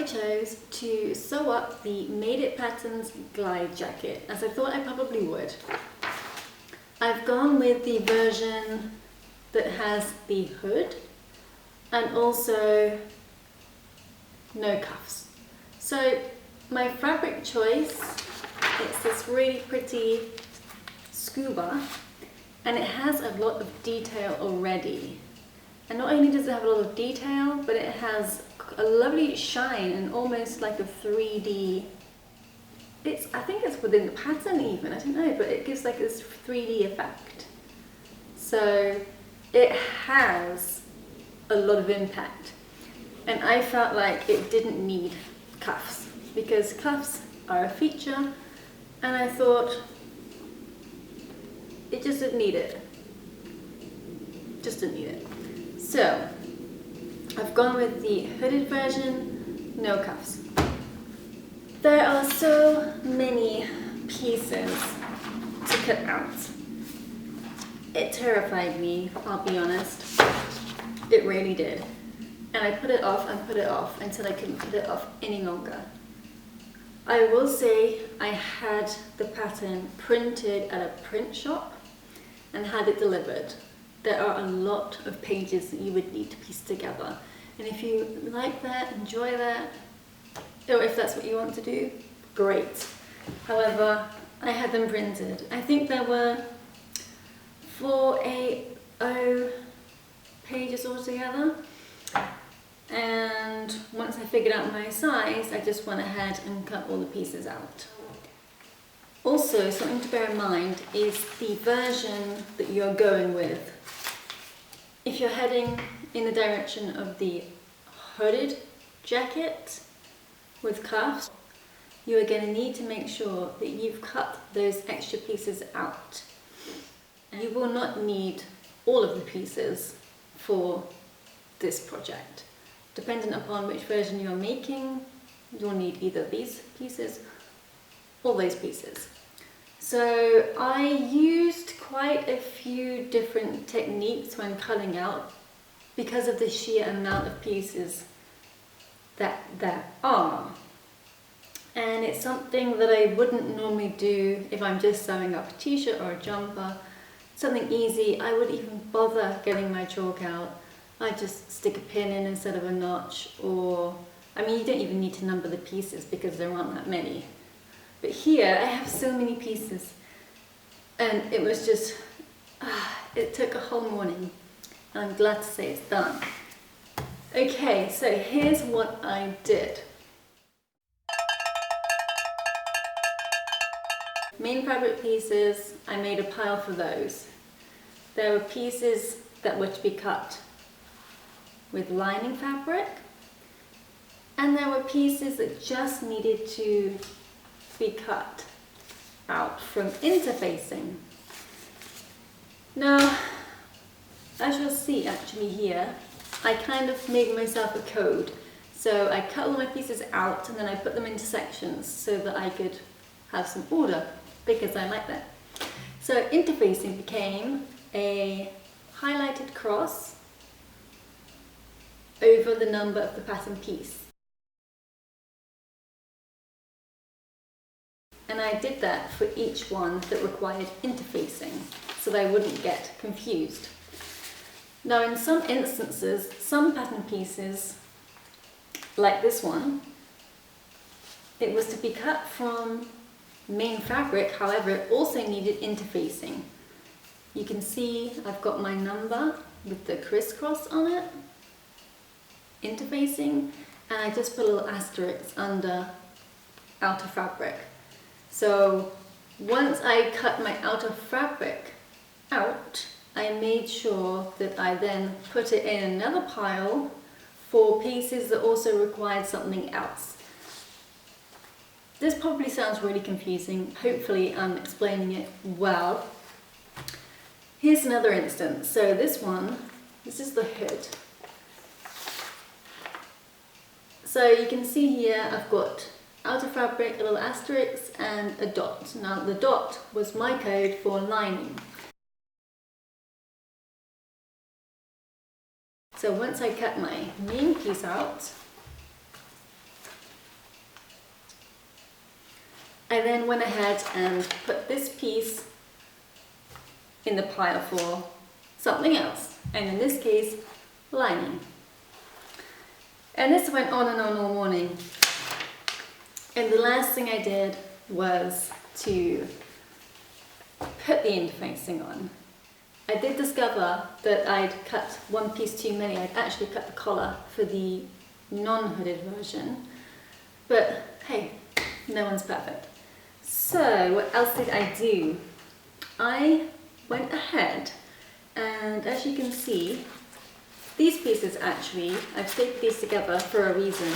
I chose to sew up the Made It Patterns glide jacket, as I thought I probably would. I've gone with the version that has the hood and also no cuffs. So my fabric choice, it's this really pretty scuba, and it has a lot of detail already. And not only does it have a lot of detail, but it has a lovely shine and almost like a 3D, I think it's within the pattern even, I don't know, but it gives like this 3D effect. So it has a lot of impact. And I felt like it didn't need cuffs, because cuffs are a feature, and I thought it just didn't need it. Just didn't need it. So I've gone with the hooded version, no cuffs. There are so many pieces to cut out. It terrified me, I'll be honest. It really did. And I put it off and put it off until I couldn't put it off any longer. I will say I had the pattern printed at a print shop and had it delivered. There are a lot of pages that you would need to piece together. And if you like that, enjoy that, or if that's what you want to do, great. However, I had them printed. I think there were 480 pages altogether. And once I figured out my size, I just went ahead and cut all the pieces out. Also, something to bear in mind is the version that you're going with. If you're heading in the direction of the hooded jacket with cuffs, you are going to need to make sure that you've cut those extra pieces out. You will not need all of the pieces for this project. Depending upon which version you're making, you'll need either these pieces or those pieces. So I used quite a few different techniques when cutting out because of the sheer amount of pieces that there are. And it's something that I wouldn't normally do if I'm just sewing up a t-shirt or a jumper. Something easy, I wouldn't even bother getting my chalk out. I just stick a pin in instead of a notch, or, I mean, you don't even need to number the pieces because there aren't that many. But here I have so many pieces, and it was just, it took a whole morning. I'm glad to say it's done. Okay, so here's what I did. Main fabric pieces, I made a pile for those. There were pieces that were to be cut with lining fabric, and there were pieces that just needed to be cut out from interfacing. Now, as you'll see actually here, I kind of made myself a code. So I cut all my pieces out and then I put them into sections so that I could have some order, because I like that. So interfacing became a highlighted cross over the number of the pattern piece. And I did that for each one that required interfacing, so that I wouldn't get confused. Now in some instances, some pattern pieces, like this one, it was to be cut from main fabric, however it also needed interfacing. You can see I've got my number with the crisscross on it, interfacing, and I just put a little asterisk under outer fabric. So once I cut my outer fabric out, I made sure that I then put it in another pile for pieces that also required something else. This probably sounds really confusing. Hopefully I'm explaining it well. Here's another instance. So this is the hood. So you can see here I've got outer fabric, a little asterisk, and a dot. Now the dot was my code for lining. So once I cut my main piece out, I then went ahead and put this piece in the pile for something else, and in this case, lining. And this went on and on all morning. And the last thing I did was to put the interfacing on. I did discover that I'd cut one piece too many. I'd actually cut the collar for the non-hooded version, but hey, no one's perfect. So what else did I do? I went ahead and, as you can see, these pieces actually, I've stapled these together for a reason.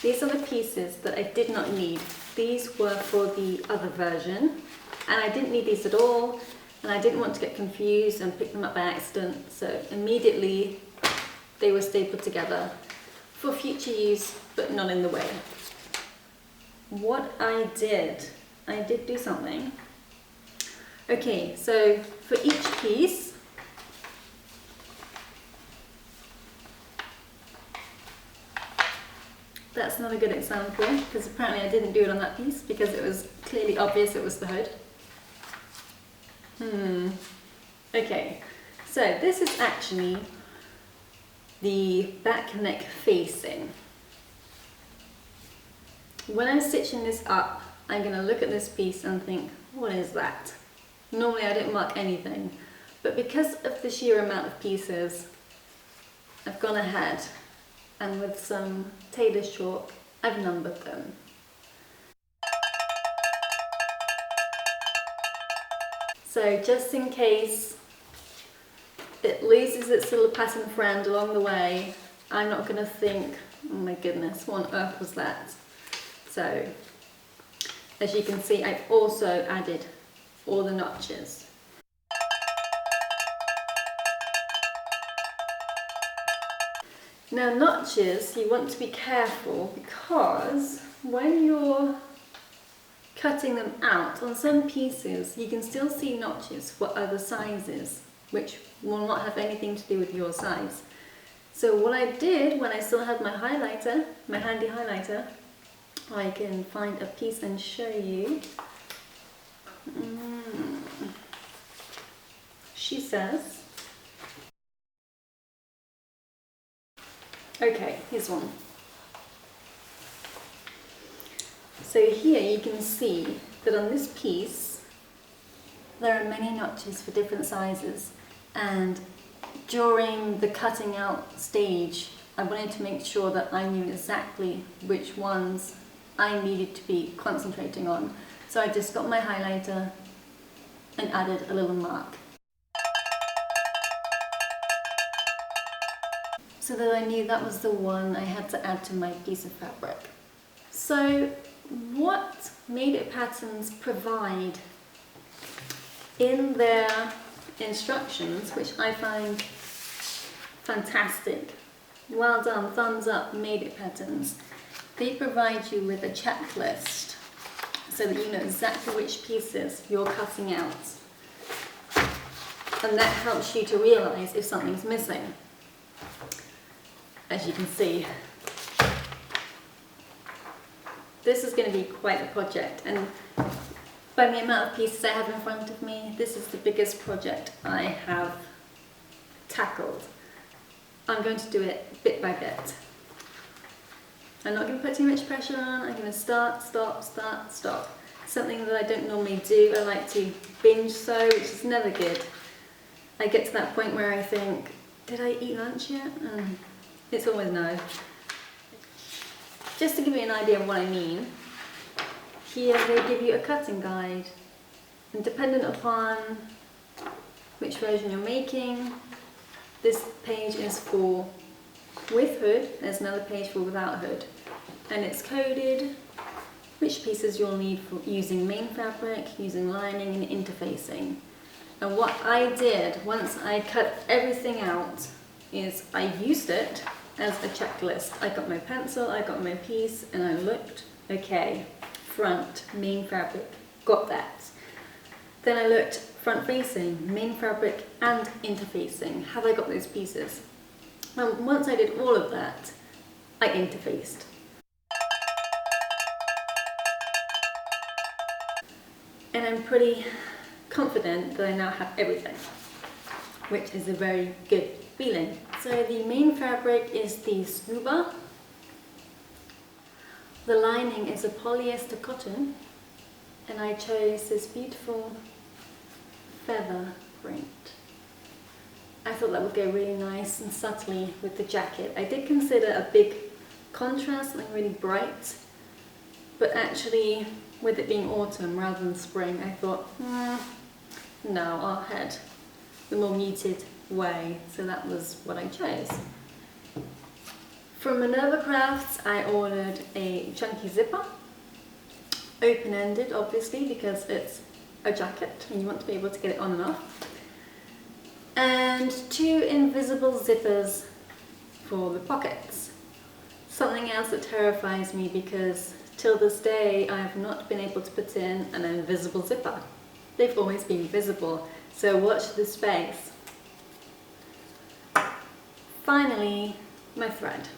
These are the pieces that I did not need. These were for the other version, and I didn't need these at all, and I didn't want to get confused and pick them up by accident, so immediately they were stapled together for future use, but not in the way. What I did do something. Okay, so for each piece, that's not a good example, because apparently I didn't do it on that piece because it was clearly obvious it was the hood. Okay, so this is actually the back neck facing. When I'm stitching this up, I'm going to look at this piece and think, what is that? Normally I don't mark anything, but because of the sheer amount of pieces, I've gone ahead and with some tailor's chalk, I've numbered them. So just in case it loses its little pattern friend along the way, I'm not going to think, oh my goodness, what on earth was that? So, as you can see, I've also added all the notches. Now notches, you want to be careful because when you're cutting them out, on some pieces you can still see notches for other sizes, which will not have anything to do with your size. So what I did when I still had my highlighter, my handy highlighter, I can find a piece and show you. She says, okay, here's one. So here you can see that on this piece there are many notches for different sizes, and during the cutting out stage I wanted to make sure that I knew exactly which ones I needed to be concentrating on. So I just got my highlighter and added a little mark, so that I knew that was the one I had to add to my piece of fabric. So what Made It Patterns provide in their instructions, which I find fantastic, well done, thumbs up, Made It Patterns, they provide you with a checklist so that you know exactly which pieces you're cutting out, and that helps you to realize if something's missing. As you can see, this is going to be quite a project, and by the amount of pieces I have in front of me, this is the biggest project I have tackled. I'm going to do it bit by bit. I'm not going to put too much pressure on. I'm going to start, stop, start, stop. Something that I don't normally do. I like to binge sew, which is never good. I get to that point where I think, did I eat lunch yet? It's always no. Just to give you an idea of what I mean, here they give you a cutting guide, and dependent upon which version you're making, this page is for with hood, there's another page for without hood, and it's coded which pieces you'll need for using main fabric, using lining and interfacing. And what I did once I cut everything out is I used it as a checklist. I got my pencil, I got my piece, and I looked, okay, front, main fabric, got that. Then I looked front facing, main fabric and interfacing, have I got those pieces? And once I did all of that, I interfaced. and I'm pretty confident that I now have everything, which is a very good feeling. So the main fabric is the scuba. The lining is a polyester cotton, and I chose this beautiful feather print. I thought that would go really nice and subtly with the jacket. I did consider a big contrast, something really bright, but actually with it being autumn rather than spring, I thought, no, I'll head the more muted way, so that was what I chose. From Minerva Crafts, I ordered a chunky zipper, open-ended obviously because it's a jacket and you want to be able to get it on and off, and 2 invisible zippers for the pockets. Something else that terrifies me because till this day I have not been able to put in an invisible zipper. They've always been visible, so watch this space. Finally, my thread.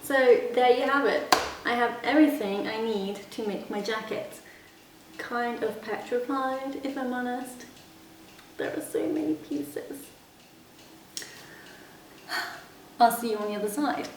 So there you have it. I have everything I need to make my jacket. Kind of petrified, if I'm honest. There are so many pieces. I'll see you on the other side.